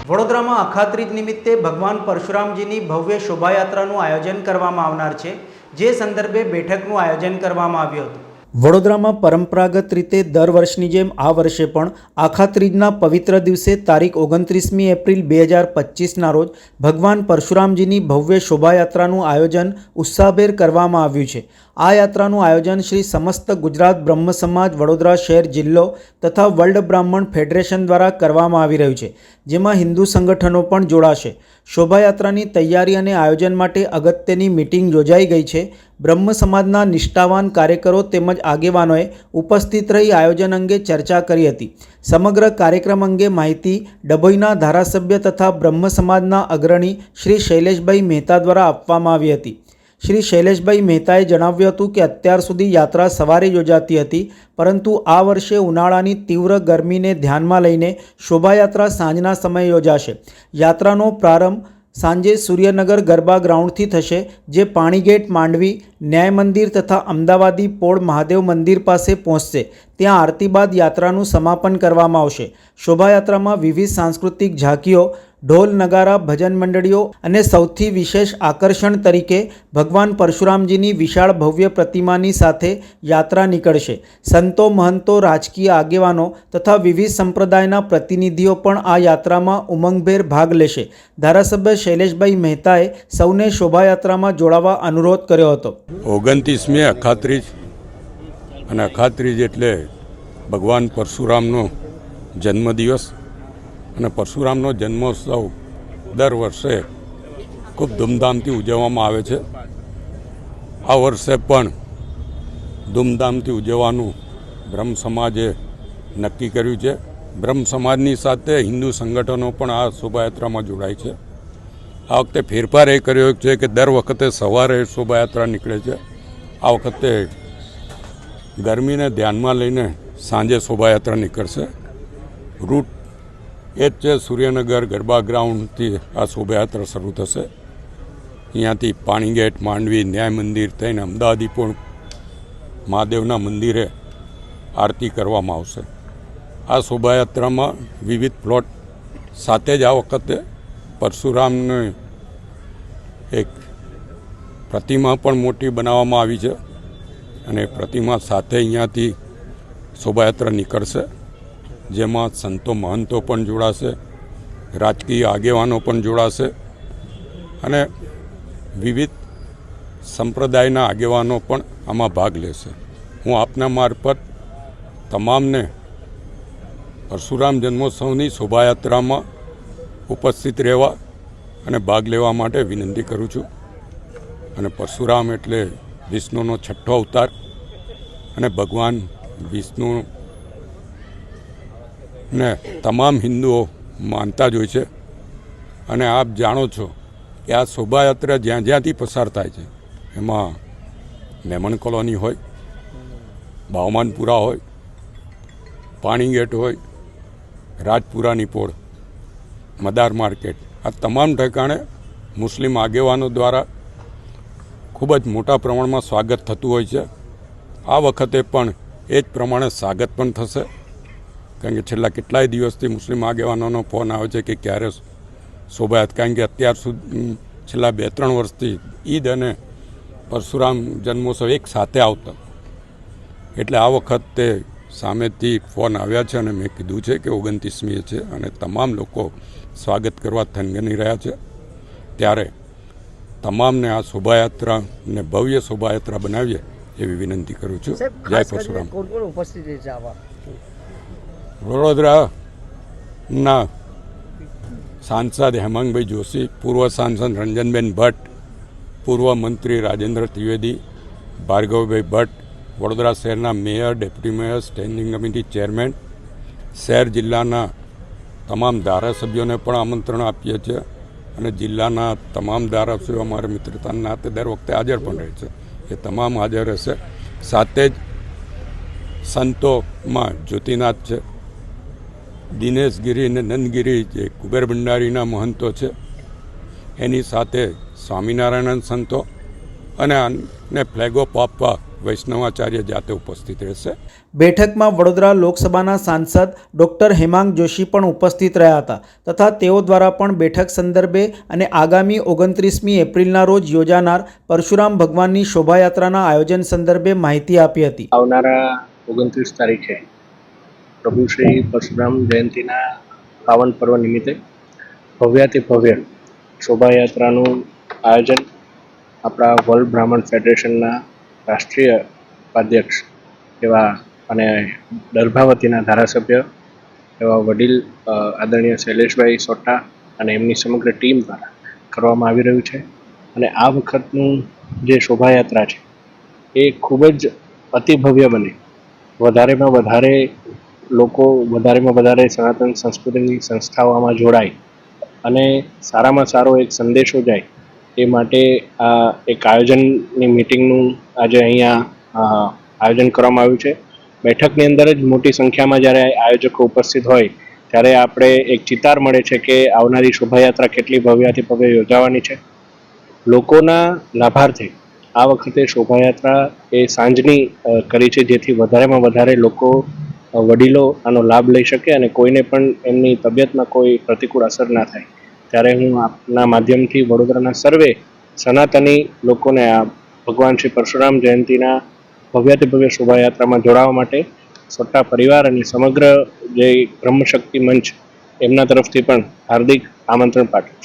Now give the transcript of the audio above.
વડોદરામાં અખાત્રીજ નિમિત્તે ભગવાન પરશુરામજીની ભવ્ય શોભાયાત્રાનું આયોજન કરવામાં આવનાર છે, જે સંદર્ભે બેઠકનું આયોજન કરવામાં આવ્યું હતું। વડોદરામાં પરંપરાગત રીતે દર વર્ષની જેમ આ વર્ષે પણ આખાત્રીજના પવિત્ર દિવસે તારીખ 29મી એપ્રિલ 2025ના રોજ ભગવાન પરશુરામજીની ભવ્ય શોભાયાત્રાનું આયોજન ઉત્સાહભેર કરવામાં આવ્યું છે। આ યાત્રાનું આયોજન શ્રી સમસ્ત ગુજરાત બ્રહ્મ સમાજ વડોદરા શહેર જિલ્લો તથા વર્લ્ડ બ્રાહ્મણ ફેડરેશન દ્વારા કરવામાં આવી રહ્યું છે, જેમાં હિન્દુ સંગઠનો પણ જોડાશે। શોભાયાત્રાની તૈયારી અને આયોજન માટે અગત્યની મીટિંગ યોજાઈ ગઈ છે। બ્રહ્મ સમાજના નિષ્ઠાવાન કાર્યકરો તેમજ આગેવાનોએ ઉપસ્થિત રહી આયોજન અંગે ચર્ચા કરી હતી। સમગ્ર કાર્યક્રમ અંગે માહિતી ડભોઈના ધારાસભ્ય તથા બ્રહ્મ સમાજના અગ્રણી શ્રી શૈલેષભાઈ મહેતા દ્વારા આપવામાં આવી હતી। શ્રી શૈલેષભાઈ મહેતાએ જણાવ્યું હતું કે અત્યાર સુધી યાત્રા સવારે યોજાતી હતી, પરંતુ આ વર્ષે ઉનાળાની તીવ્ર ગરમીને ધ્યાનમાં લઈને શોભાયાત્રા સાંજના સમયે યોજાશે। યાત્રાનો પ્રારંભ સાંજે સૂર્યનગર ગરબા ગ્રાઉન્ડથી થશે, જે પાણીગેટ માંડવી, ન્યાય મંદિર તથા અમદાવાદી પોળ મહાદેવ મંદિર પાસે પહોંચશે। ત્યાં આરતી બાદ યાત્રાનું સમાપન કરવામાં આવશે। શોભાયાત્રામાં વિવિધ સાંસ્કૃતિક ઝાંકીઓ, ઢોલ નગારા, ભજન મંડળીઓ અને સૌથી વિશેષ આકર્ષણ તરીકે ભગવાન પરશુરામજીની વિશાળ ભવ્ય પ્રતિમાની સાથે યાત્રા નીકળશે। સંતો, મહંતો, રાજકીય આગેવાનો તથા વિવિધ સંપ્રદાયના પ્રતિનિધિઓ પણ આ યાત્રામાં ઉમંગભેર ભાગ લેશે। ધારાસભ્ય શૈલેષભાઈ મહેતાએ સૌને શોભાયાત્રામાં જોડાવા અનુરોધ કર્યો હતો। 29મી અખાત્રીજ અને અખાત્રીજ એટલે ભગવાન પરશુરામનો જન્મદિવસ અને પરશુરામનો જન્મોત્સવ દર વર્ષે ખૂબ ધૂમધામથી ઉજવવામાં આવે છે। આ વર્ષે પણ ધૂમધામથી ઉજવવાનું બ્રહ્મ સમાજે નક્કી કર્યું છે। બ્રહ્મ સમાજની સાથે હિન્દુ સંગઠનો પણ આ શોભાયાત્રામાં જોડાય છે। આ વખતે ફેરફાર એ કર્યો છે કે દર વખતે સવારે શોભાયાત્રા નીકળે છે, આ વખતે ગરમીને ધ્યાનમાં લઈને સાંજે શોભાયાત્રા નીકળશે। રૂટ એ જ છે, સૂર્યનગર ગરબા ગ્રાઉન્ડથી આ શોભાયાત્રા શરૂ થશે। અહીંયાથી પાણીગેટ, માંડવી, ન્યાય મંદિર થઈને અમદાવાદી પણ મહાદેવના મંદિરે આરતી કરવામાં આવશે। આ શોભાયાત્રામાં વિવિધ પ્લોટ સાથે જ આ વખતે પરશુરામની એક પ્રતિમા પણ મોટી બનાવવામાં આવી છે અને પ્રતિમા સાથે અહીંયાથી શોભાયાત્રા નીકળશે, જેમાં સંતો મહંતો પણ જોડાશે, રાજકીય આગેવાનો પણ જોડાશે અને વિવિધ સંપ્રદાયના આગેવાનો પણ આમાં ભાગ લેશે। હું આપના મારફત તમામને પરશુરામ જન્મોત્સવની શોભાયાત્રામાં ઉપસ્થિત રહેવા અને ભાગ લેવા માટે વિનંતી કરું છું। અને પરશુરામ એટલે વિષ્ણુનો 6ઠ્ઠો અવતાર અને ભગવાન વિષ્ણુ ને તમામ હિન્દુઓ માનતા જ હોય છે। અને આપ જાણો છો કે આ શોભાયાત્રા જ્યાં જ્યાંથી પસાર થાય છે એમાં મેમણ કોલોની હોય, બાવમાનપુરા હોય, પાણીગેટ હોય, રાજપુરાની પોળ, મદાર માર્કેટ, આ તમામ ઠેકાણે મુસ્લિમ આગેવાનો દ્વારા ખૂબ જ મોટા પ્રમાણમાં સ્વાગત થતું હોય છે। આ વખતે પણ એ જ પ્રમાણે સ્વાગત પણ થશે, કારણ કે છેલ્લા કેટલાય દિવસથી મુસ્લિમ આગેવાનોનો ફોન આવે છે કે ક્યારે શોભાયાત્રા, કારણ કે અત્યાર સુધી છેલ્લા 2-3 વર્ષથી ઈદ અને પરશુરામ જન્મોત્સવ એક સાથે આવતા, એટલે આ વખતે સામેથી ફોન આવ્યા છે અને મેં કીધું છે કે 29મીએ છે અને તમામ લોકો સ્વાગત કરવા થનગની રહ્યા છે। ત્યારે તમામને આ શોભાયાત્રાને ભવ્ય શોભાયાત્રા બનાવીએ એવી વિનંતી કરું છું। જય પરશુરામ। વડોદરાના સાંસદ હેમાંગભાઈ જોશી, પૂર્વ સાંસદ રંજનબેન ભટ્ટ, પૂર્વ મંત્રી રાજેન્દ્ર ત્રિવેદી, ભાર્ગવભાઈ ભટ્ટ, વડોદરા શહેરના mayor, deputy mayor, standing committee chairman, શહેર જિલ્લાના તમામ ધારાસભ્યોને પણ આમંત્રણ આપીએ છીએ અને જિલ્લાના તમામ ધારાસભ્યો અમારા મિત્રતાના નાતે દર વખતે હાજર પણ રહે છે, એ તમામ હાજર રહેશે। સાથે જ સંતોમાં જ્યોતિનાથ છે, દિનેશગીરી અને નંદગીરી જે કુબેર ભંડારીના મહંતો છે, એની સાથે સ્વામિનારાયણ સંતો અને ફ્લેગ ઓફ આપવા વૈષ્ણવાચાર્ય જાતે ઉપસ્થિત રહેશે. બેઠકમાં વડોદરા લોકસભાના સાંસદ ડૉક્ટર હેમાંગ જોશી પણ ઉપસ્થિત રહ્યા હતા તથા તેઓ દ્વારા પણ બેઠક સંદર્ભે અને આગામી 29મી એપ્રિલના રોજ યોજાનાર પરશુરામ ભગવાનની શોભાયાત્રાના આયોજન સંદર્ભે માહિતી આપી હતી. આવનારા 29 તારીખે પ્રભુ શ્રી પરશુરામ જયંતિના પાવન પર્વ નિમિત્તે ભવ્યાતિ ભવ્ય શોભાયાત્રાનું આયોજન આપણા વર્લ્ડ બ્રાહ્મણ ફેડરેશનના રાષ્ટ્રીય ઉપાધ્યક્ષ એવા અને દર્ભાવતીના ધારાસભ્ય એવા વડીલ આદરણીય શૈલેષભાઈ સોટા અને એમની સમગ્ર ટીમ દ્વારા કરવામાં આવી રહ્યું છે. અને આ વખતનું જે શોભાયાત્રા છે એ ખૂબ જ અતિભવ્ય બને, વધારેમાં વધારે લોકો, વધારેમાં વધારે સનાતન સંસ્કૃતિની સંસ્થાઓ આમાં જોડાય અને સારામાં સારો એક સંદેશો જાય એ માટે આ એક આયોજનની મિટિંગનું આજે અહીંયા આયોજન કરવામાં આવ્યું છે. બેઠકની અંદર જ મોટી સંખ્યામાં જ્યારે આયોજકો ઉપસ્થિત હોય ત્યારે આપણે એક ચિતાર મળે છે કે આવનારી શોભાયાત્રા કેટલી ભવ્યાથી ભવ્ય યોજાવાની છે. લોકોના લાભાર્થે આ વખતે શોભાયાત્રા એ સાંજની કરી છે, જેથી વધારેમાં વધારે લોકો, વડીલો આનો લાભ લઈ શકે અને કોઈને પણ એમની તબિયતમાં કોઈ પ્રતિકૂળ અસર ના થાય. ત્યારે હું આપના માધ્યમથી વડોદરાના સર્વે સનાતની લોકોને આ ભગવાન શ્રી પરશુરામ જયંતિના ભવ્યાતિ ભવ્ય શોભાયાત્રામાં જોડાવા માટે સોટા પરિવાર અને સમગ્ર જે બ્રહ્મશક્તિ મંચ એમના તરફથી પણ હાર્દિક આમંત્રણ પાઠવું છું.